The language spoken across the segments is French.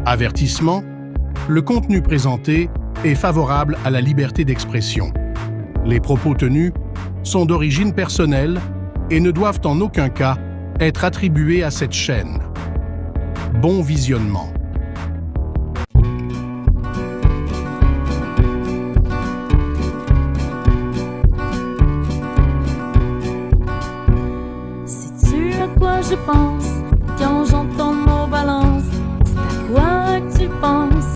Avertissement, le contenu présenté est favorable à la liberté d'expression. Les propos tenus sont d'origine personnelle et ne doivent en aucun cas être attribués à cette chaîne. Bon visionnement. Sais-tu à quoi je pense quand j'entends nos balances? C'est à quoi que tu penses?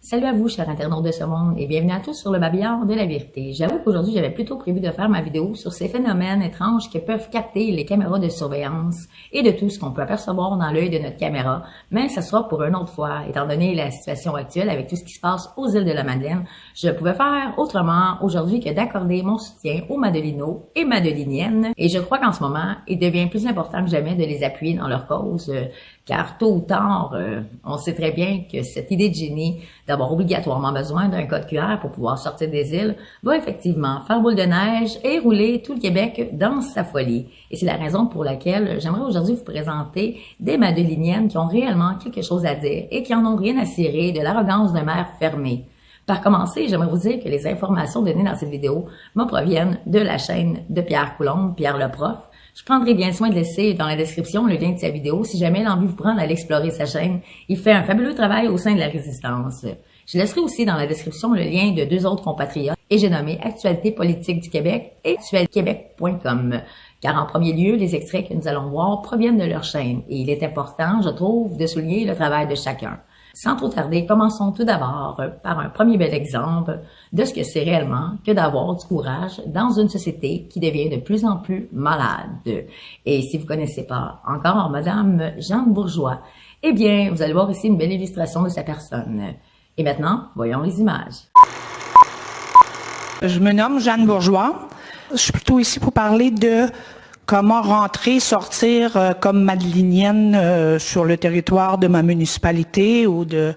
Salut à vous, chers internautes de ce monde, et bienvenue à tous sur le babillard de la vérité. J'avoue qu'aujourd'hui, j'avais plutôt prévu de faire ma vidéo sur ces phénomènes étranges que peuvent capter les caméras de surveillance et de tout ce qu'on peut apercevoir dans l'œil de notre caméra, mais ça sera pour une autre fois. Étant donné la situation actuelle avec tout ce qui se passe aux îles de la Madeleine, je pouvais faire autrement aujourd'hui que d'accorder mon soutien aux Madelinots et Madeliniennes, et je crois qu'en ce moment, il devient plus important que jamais de les appuyer dans leur cause, car tôt ou tard, on sait très bien que cette idée de génie d'avoir obligatoirement besoin d'un code QR pour pouvoir sortir des îles va effectivement faire boule de neige et rouler tout le Québec dans sa folie. Et c'est la raison pour laquelle j'aimerais aujourd'hui vous présenter des Madeliniennes qui ont réellement quelque chose à dire et qui en ont rien à cirer de l'arrogance d'un maire fermé. Par commencer, j'aimerais vous dire que les informations données dans cette vidéo me proviennent de la chaîne de Pierre Coulombe, Pierre le prof. Je prendrai bien soin de laisser dans la description le lien de sa vidéo si jamais l'envie vous prend d'aller explorer sa chaîne. Il fait un fabuleux travail au sein de la résistance. Je laisserai aussi dans la description le lien de deux autres compatriotes et j'ai nommé Actualité politique du Québec et actuelquebec.com. Car en premier lieu, les extraits que nous allons voir proviennent de leur chaîne et il est important, je trouve, de souligner le travail de chacun. Sans trop tarder, commençons tout d'abord par un premier bel exemple de ce que c'est réellement que d'avoir du courage dans une société qui devient de plus en plus malade. Et si vous connaissez pas encore Madame Jeanne Bourgeois, eh bien, vous allez voir ici une belle illustration de sa personne. Et maintenant, voyons les images. Je me nomme Jeanne Bourgeois. Je suis plutôt ici pour parler de comment rentrer, sortir comme madelinienne sur le territoire de ma municipalité ou de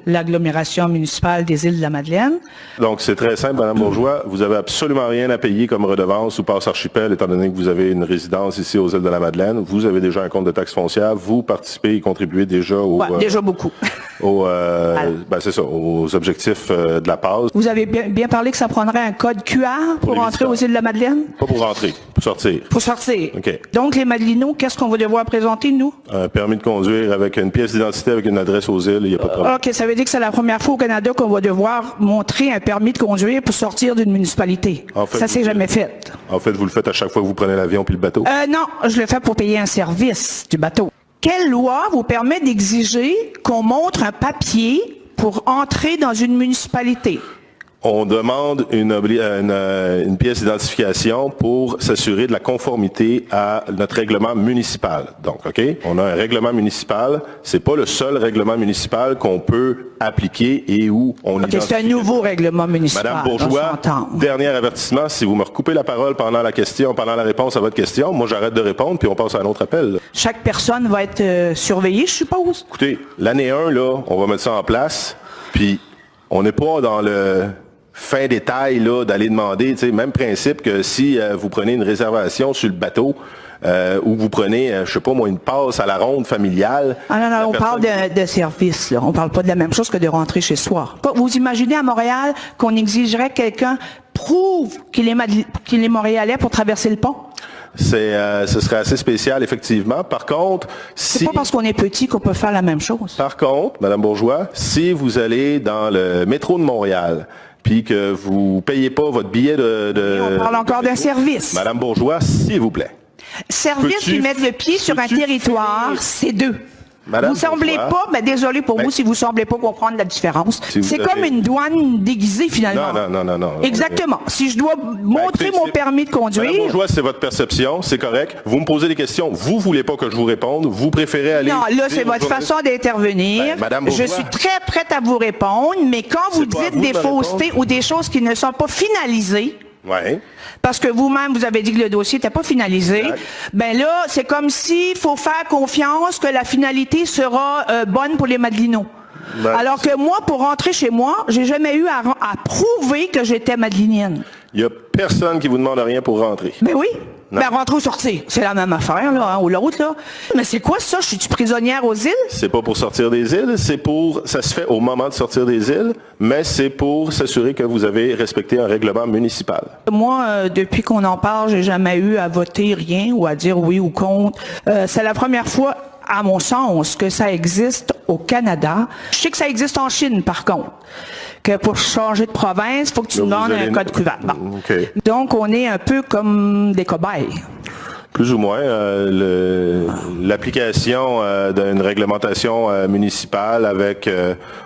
l'agglomération municipale des îles de la Madeleine. Donc, c'est très simple, Mme Bourgeois. Vous avez absolument rien à payer comme redevance ou passe archipel, étant donné que vous avez une résidence ici aux îles de la Madeleine. Vous avez déjà un compte de taxe foncière. Vous participez et contribuez déjà au... déjà beaucoup. C'est ça, aux objectifs de la passe. Vous avez bien parlé que ça prendrait un code QR pour rentrer aux îles de la Madeleine? Pas pour rentrer, pour sortir. Pour sortir. OK. Donc, les Madelinots, qu'est-ce qu'on va devoir présenter, nous? Un permis de conduire avec une pièce d'identité avec une adresse aux îles, il n'y a pas de problème. OK, ça veut dire que c'est la première fois au Canada qu'on va devoir montrer un permis de conduire pour sortir d'une municipalité. En fait, ça s'est jamais fait. En fait, vous le faites à chaque fois que vous prenez l'avion puis le bateau? Non, je le fais pour payer un service du bateau. Quelle loi vous permet d'exiger qu'on montre un papier pour entrer dans une municipalité? On demande une pièce d'identification pour s'assurer de la conformité à notre règlement municipal. Donc, OK, on a un règlement municipal. C'est pas le seul règlement municipal qu'on peut appliquer et où on identifie. C'est un nouveau règlement municipal. Madame Bourgeois, dernier avertissement, si vous me recoupez la parole pendant la réponse à votre question, moi j'arrête de répondre puis on passe à un autre appel. Chaque personne va être surveillée, je suppose? Écoutez, l'année 1, là, on va mettre ça en place, puis on n'est pas dans le fin détail là d'aller demander, tu sais, même principe que si vous prenez une réservation sur le bateau ou vous prenez, je sais pas moi, une passe à la ronde familiale. Ah non, on parle de service, là. On parle pas de la même chose que de rentrer chez soi. Vous imaginez à Montréal qu'on exigerait que quelqu'un prouve qu'il est Montréalais pour traverser le pont? Ce serait assez spécial, effectivement. Par contre, c'est pas parce qu'on est petit qu'on peut faire la même chose. Par contre, Madame Bourgeois, si vous allez dans le métro de Montréal, puis que vous payez pas votre billet on parle encore d'un service. Madame Bourgeois, s'il vous plaît. Service puis mettre le pied sur un territoire, c'est deux. Madame vous semblez pas, mais désolé pour vous si vous semblez pas comprendre la différence. C'est comme une douane déguisée finalement. Non. Exactement. Si je dois montrer mon permis de conduire. Madame Bourgeois, c'est votre perception, c'est correct. Vous me posez des questions, vous voulez pas que je vous réponde, vous préférez aller. Non, là c'est votre façon d'intervenir. Je suis très prête à vous répondre, mais quand vous dites des faussetés ou des choses qui ne sont pas finalisées. Ouais. Parce que vous-même, vous avez dit que le dossier n'était pas finalisé. Exact. Ben là, c'est comme s'il faut faire confiance que la finalité sera bonne pour les Madelinots. Ben, alors que moi, pour rentrer chez moi, j'ai jamais eu à prouver que j'étais madelinienne. Il n'y a personne qui vous demande rien pour rentrer. Ben oui. Ben, rentrer ou sortir, c'est la même affaire, là, hein, ou l'autre, là. Mais c'est quoi ça? Je suis-tu prisonnière aux îles? C'est pas pour sortir des îles, ça se fait au moment de sortir des îles, mais c'est pour s'assurer que vous avez respecté un règlement municipal. Moi, depuis qu'on en parle, j'ai jamais eu à voter rien ou à dire oui ou contre. C'est la première fois, à mon sens, que ça existe au Canada. Je sais que ça existe en Chine, par contre. Que pour changer de province, il faut que tu demandes un code couvert. Bon. Okay. Donc, on est un peu comme des cobayes. Plus ou moins. L'application d'une réglementation municipale avec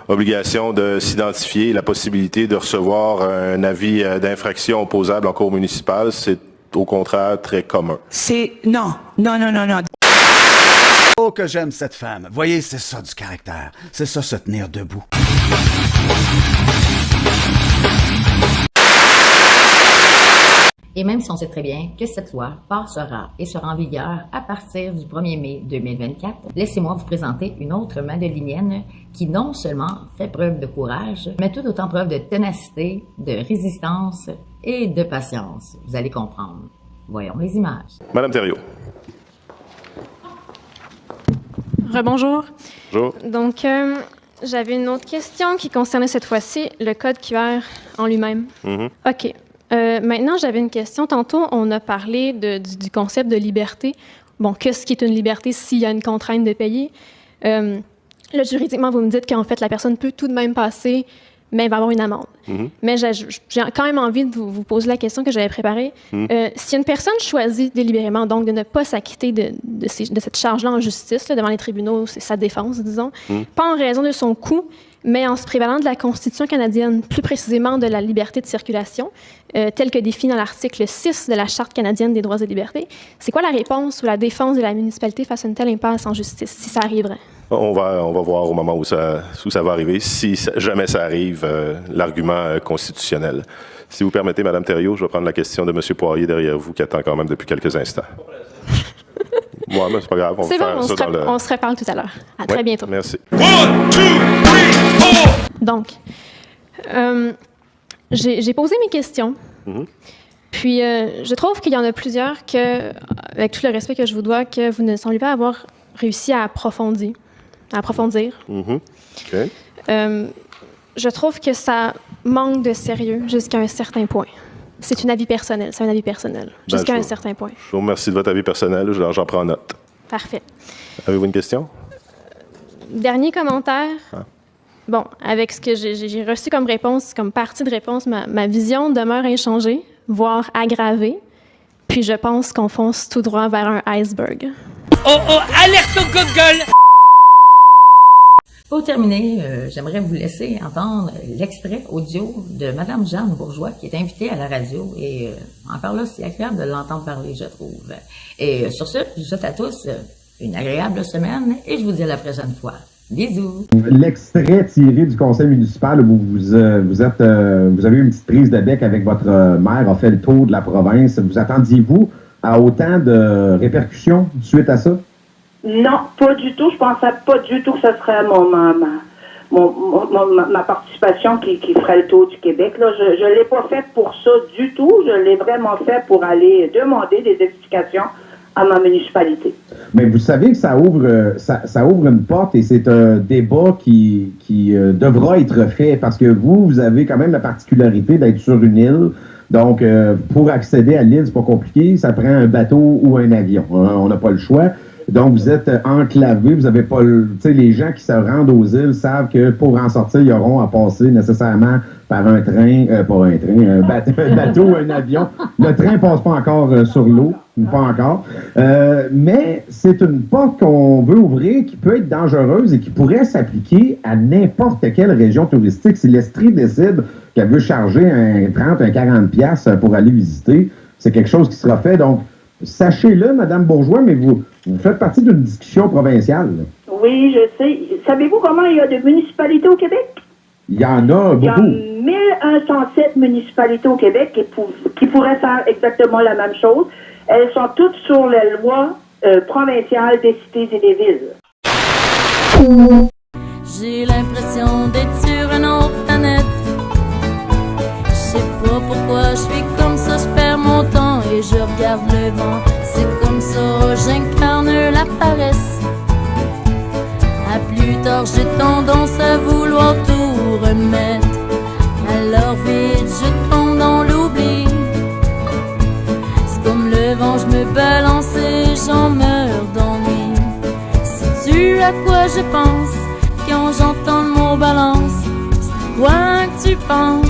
obligation de s'identifier, la possibilité de recevoir un avis d'infraction opposable en cour municipale, c'est au contraire très commun. Non. Oh, que j'aime cette femme. Voyez, c'est ça du caractère. C'est ça, se tenir debout. Et même si on sait très bien que cette loi passera et sera en vigueur à partir du 1er mai 2024, laissez-moi vous présenter une autre madeleinienne qui non seulement fait preuve de courage, mais tout autant preuve de ténacité, de résistance et de patience. Vous allez comprendre. Voyons les images. Madame Thériault. Rebonjour. Bonjour. Donc, j'avais une autre question qui concernait cette fois-ci le code QR en lui-même. Mm-hmm. OK. Maintenant, j'avais une question. Tantôt, on a parlé du concept de liberté. Bon, qu'est-ce qui est une liberté s'il y a une contrainte de payer? Là, juridiquement, vous me dites qu'en fait, la personne peut tout de même passer, mais il va avoir une amende. Mm-hmm. Mais j'ai quand même envie de vous poser la question que j'avais préparée. Si une personne choisit délibérément donc de ne pas s'acquitter de cette charge-là en justice, là, devant les tribunaux, c'est sa défense, disons, pas en raison de son coût, mais en se prévalant de la Constitution canadienne, plus précisément de la liberté de circulation, telle que définie dans l'article 6 de la Charte canadienne des droits et libertés, c'est quoi la réponse ou la défense de la municipalité face à une telle impasse en justice, si ça arriverait? On va voir au moment où ça va arriver, si jamais ça arrive, l'argument constitutionnel. Si vous permettez, Mme Thériault, je vais prendre la question de M. Poirier derrière vous, qui attend quand même depuis quelques instants. Ouais, mais c'est pas grave. C'est bon, on se reparle tout à l'heure. À très bientôt. Merci. 1, 2, 3, 4. Donc, j'ai posé mes questions. Puis, je trouve qu'il y en a plusieurs que, avec tout le respect que je vous dois, que vous ne semblez pas avoir réussi à approfondir. OK. Je trouve que ça manque de sérieux jusqu'à un certain point. C'est un avis personnel, jusqu'à un certain point. Je vous remercie de votre avis personnel, j'en prends note. Parfait. Avez-vous une question? Dernier commentaire. Bon, avec ce que j'ai reçu comme réponse, comme partie de réponse, ma vision demeure inchangée, voire aggravée. Puis je pense qu'on fonce tout droit vers un iceberg. Oh, alerte au Google! Pour terminer, j'aimerais vous laisser entendre l'extrait audio de Mme Jeanne Bourgeois, qui est invitée à la radio. Et encore là, c'est agréable de l'entendre parler, je trouve. Et sur ce, je vous souhaite à tous une agréable semaine et je vous dis à la prochaine fois. Bisous! L'extrait tiré du conseil municipal où vous avez eu une petite prise de bec avec votre maire, a fait le tour de la province. Vous attendiez-vous à autant de répercussions suite à ça? Non, pas du tout. Je pensais pas du tout que ce serait ma participation qui ferait le tour du Québec. Là, je l'ai pas fait pour ça du tout. Je l'ai vraiment fait pour aller demander des explications à ma municipalité. Mais vous savez que ça ouvre une porte et c'est un débat qui devra être fait parce que vous avez quand même la particularité d'être sur une île. Donc, pour accéder à l'île, c'est pas compliqué. Ça prend un bateau ou un avion. On n'a pas le choix. Donc, vous êtes enclavé, vous n'avez pas tu sais, les gens qui se rendent aux îles savent que pour en sortir, ils auront à passer nécessairement par un train, un bateau ou un avion. Le train passe pas encore sur l'eau, pas encore. Mais c'est une porte qu'on veut ouvrir qui peut être dangereuse et qui pourrait s'appliquer à n'importe quelle région touristique. Si l'Estrie décide qu'elle veut charger un 30, un 40 piastres pour aller visiter, c'est quelque chose qui sera fait. Donc, sachez-le, Mme Bourgeois, mais vous faites partie d'une discussion provinciale. Oui, je sais. Savez-vous comment il y a de municipalités au Québec? Il y en a beaucoup. Il y a 1107 municipalités au Québec qui pourraient faire exactement la même chose. Elles sont toutes sur la loi provinciale des cités et des villes. J'ai l'impression d'être sur une autre planète. Je sais pas pourquoi je suis comme ça, je perds mon temps et je regarde le vent. Alors j'ai tendance à vouloir tout remettre. Alors vite je tombe dans l'oubli. C'est comme le vent, je me balance et j'en meurs d'ennui. Sais-tu à quoi je pense quand j'entends le mot balance? C'est à quoi que tu penses?